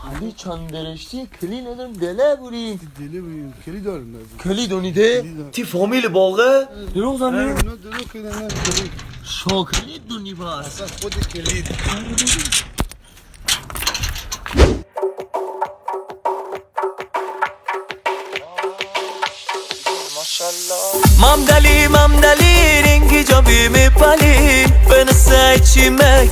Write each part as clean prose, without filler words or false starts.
علی چند درشتی کلی ندارم دله بورین دلی بورین کلی دارم کلی دونیده؟ تی فامیل باقه؟ دروغ زنی؟ نه دروغ که نه کلی شاکلی دونی بس اصلا خود کلید ممدلی رنگی جابی میپالی بنسای چیمه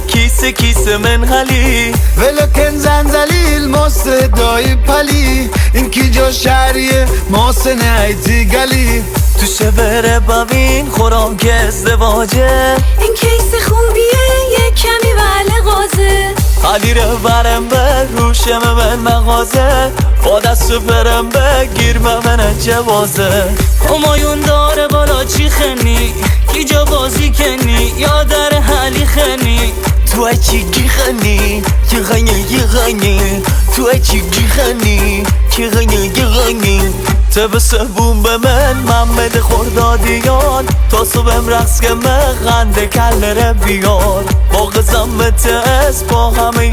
کیسه من حالی ولکن زنزلیل ماست دای پلی این کی جا شهریه ماست نیتی گلی تو شبره ببین خوراک ازدواجه این کیس خوبیه یه کمی وله غازه حالی رو برم به روشم من مغازه با دست برم بگیر من جوازه همایون داره بالا چی خنی کی جا بازی کنی یا در حالی خنی تو چی گی خنی کی غنی تو چی گی خنی کی غنی تبسه به من محمد خوردادیان تا صبحم رقص که مغنده کلره بیار با قزمت اس با همه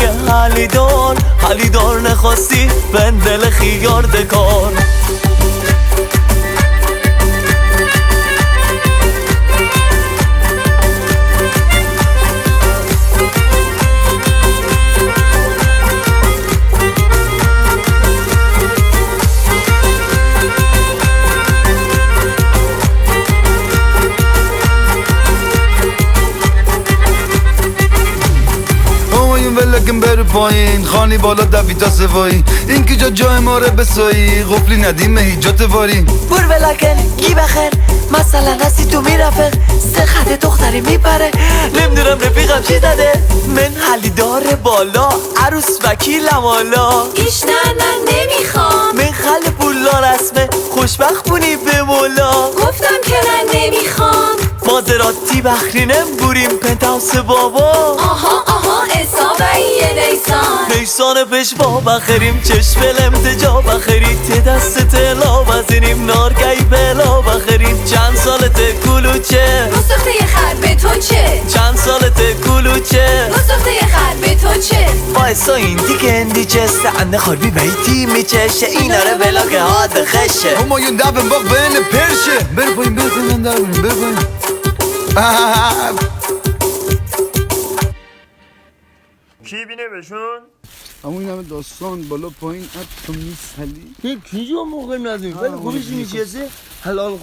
حالی دار نخواستی بندل خیار دکار ولکن بر پایین خانی بالا دویتا سوایی این که جای ماره بسایی غفلی ندیم هیجات واری بور ولکن گی بخیر مثلا هستی تو میرفق سه خط دختری میپره نمیدونم رفیقم چی زده من حالی داره بالا عروس وکیلم حالا ایش نه نمیخوام من خل پولا رسمه خوشبخت بونی به مولا گفتم که من نمیخوام مازراتی بخرینم بوریم پنتاوس بابا آها حسابیه نیسان پیش با بخریم چشم تجا بخری تی دست تلا بزنیم نارگی بلا بخریم چند سالت کلوچه مستخته خر به تو چه چند سالت کلوچه مستخته خر به تو چه بایسا این دیگه اندی چسته انده خالبی بیتی میچشه این آره بلاگه هاد خشه همایون دبن باق بین پرشه بر پایین بزنن در بر پایین کی بینه بشون؟ اما این همه داستان بالا پایین ات تو میسلی کی جو موقع ندیم ولی خوبیش میچیزه حلال